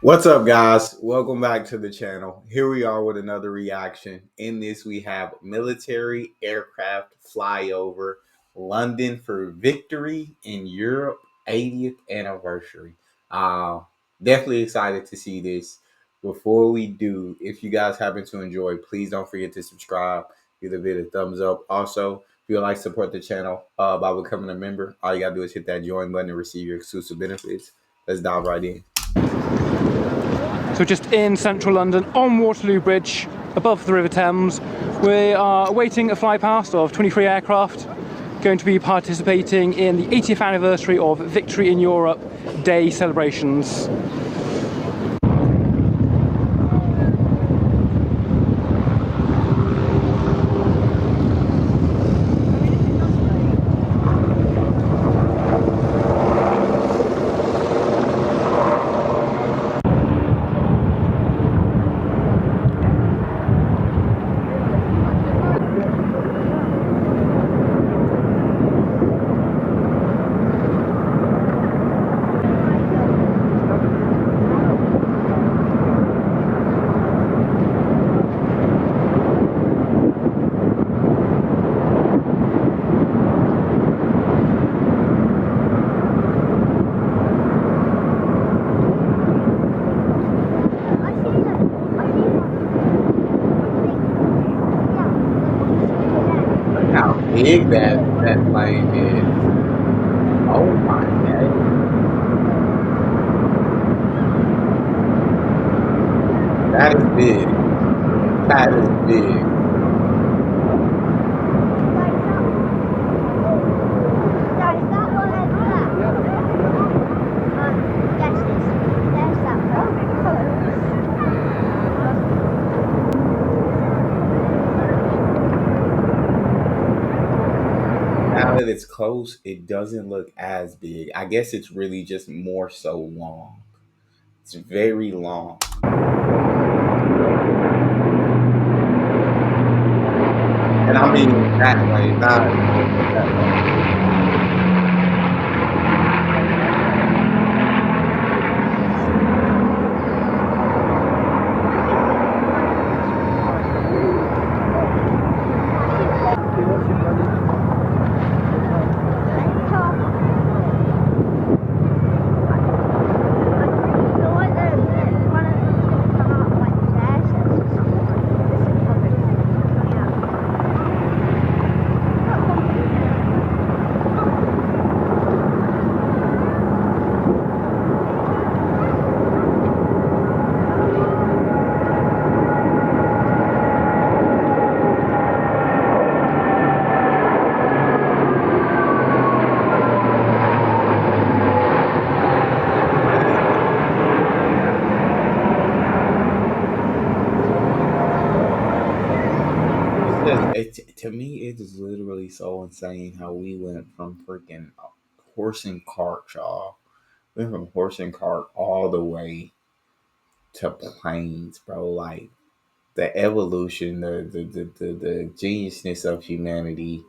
What's up, guys? Welcome back to the channel. Here we are with another reaction. In this, we have military aircraft flyover London for victory in Europe 80th anniversary. Uh, Definitely excited to see this. Before we do, if you guys happen to enjoy, please don't forget to subscribe, give the video a thumbs up. Also, if you'd like to support the channel by becoming a member, all you gotta do is hit that join button and receive your exclusive benefits. Let's dive right in. So just in central London, on Waterloo Bridge, above the River Thames, we are awaiting a flypast of 23 aircraft, going to be participating in the 80th anniversary of Victory in Europe Day celebrations. How big that plane is. Oh my god. That is big. That is big. Now that it's close, it doesn't look as big. I guess it's really just more so long. It's very long. And I mean that way, not that way. To me, it is literally so insane how we went from freaking horse and cart, y'all. We went from horse and cart all the way to planes, bro. Like the evolution, the geniusness of humanity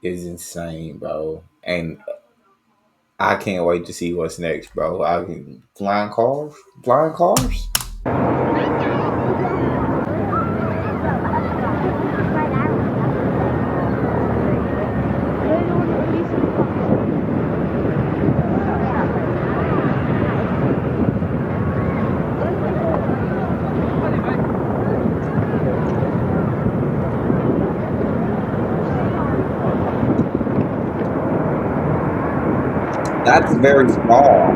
is insane, bro. And I can't wait to see what's next, bro. Flying cars. That's very small.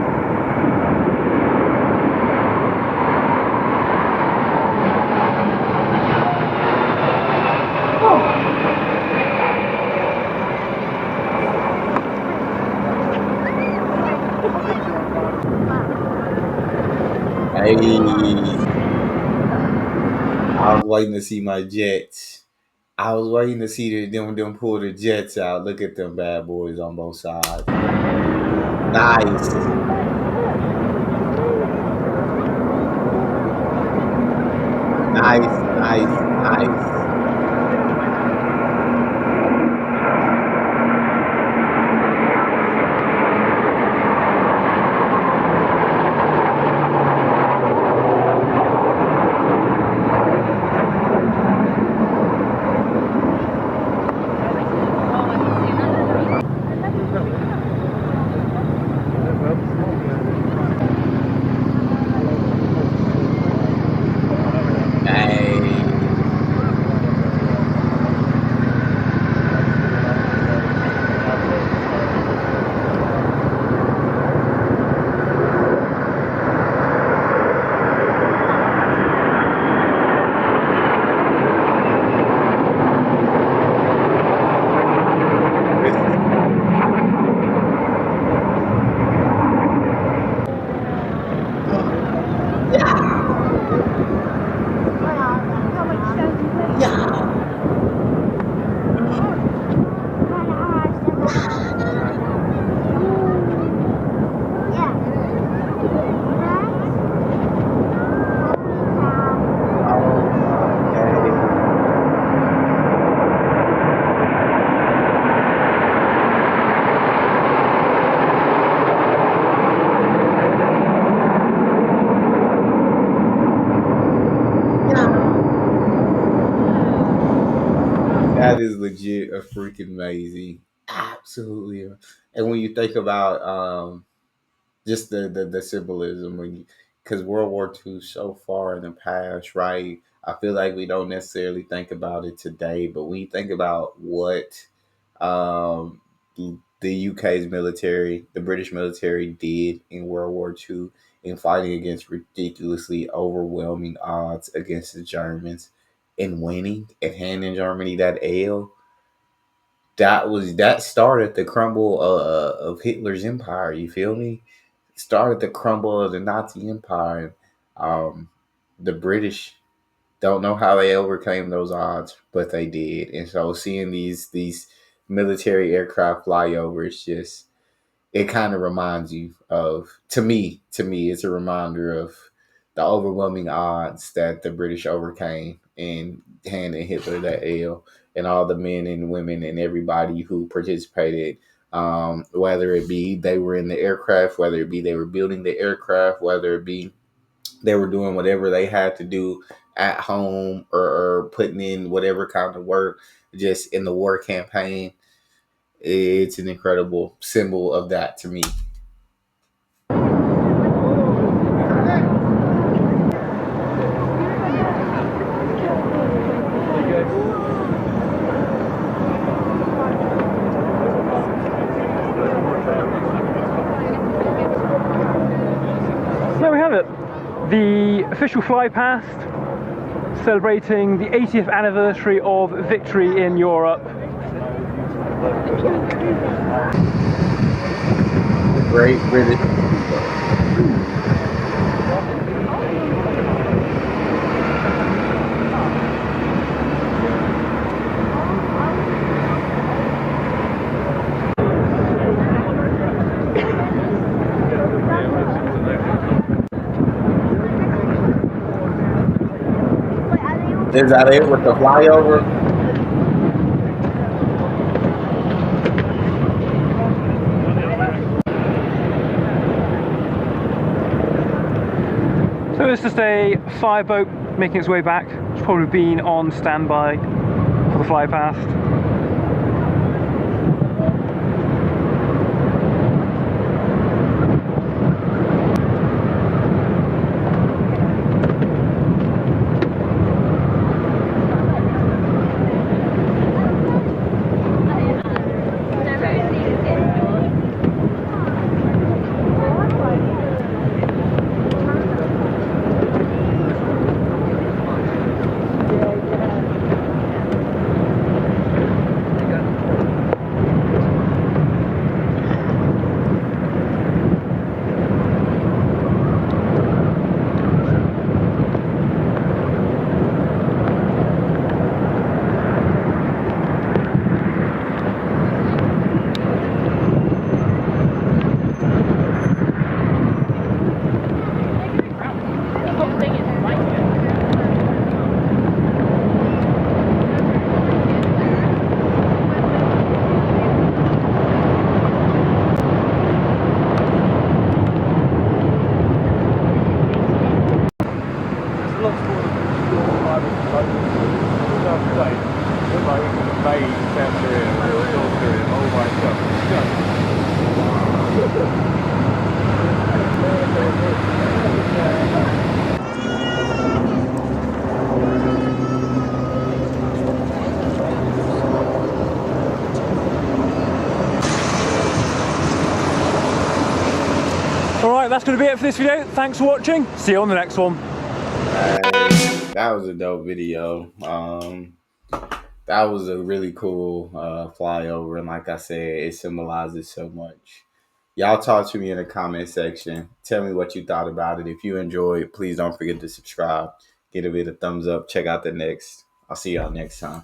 Hey, I was waiting to see my jets. I was waiting to see them pull the jets out. Look at them bad boys on both sides. Nice. Nice. freaking amazing. Absolutely. And when you think about just the symbolism, when because World War II is so far in the past, right? I feel like we don't necessarily think about it today, but when you think about what um, the UK's military, the British military did in World War II in fighting against ridiculously overwhelming odds against the Germans and winning and handing Germany that L, that started the crumble of Hitler's empire. You feel me? Started the crumble of the Nazi empire. Um, the British don't know how they overcame those odds, but they did. And so seeing these military aircraft fly over, it's just it kind of reminds you of to me it's a reminder of the overwhelming odds that the British overcame in handing Hitler that L, and all the men and women and everybody who participated, whether it be they were in the aircraft, whether it be they were building the aircraft, whether it be they were doing whatever they had to do at home, or putting in whatever kind of work just in the war campaign. It's an incredible symbol of that to me. There we have it. The official Flypast celebrating the 80th anniversary of victory in Europe. Great British. Is that it with the flyover? So it's just a fireboat making its way back. It's probably been on standby for the Flypast. Alright, that's going to be it for this video. Thanks for watching. See you on the next one. That was a dope video. That was a really cool flyover, and like I said, it symbolizes so much. Y'all talk to me in the comment section. Tell me what you thought about it. If you enjoyed, please don't forget to subscribe. Give it a thumbs up. Check out the next. I'll see y'all next time.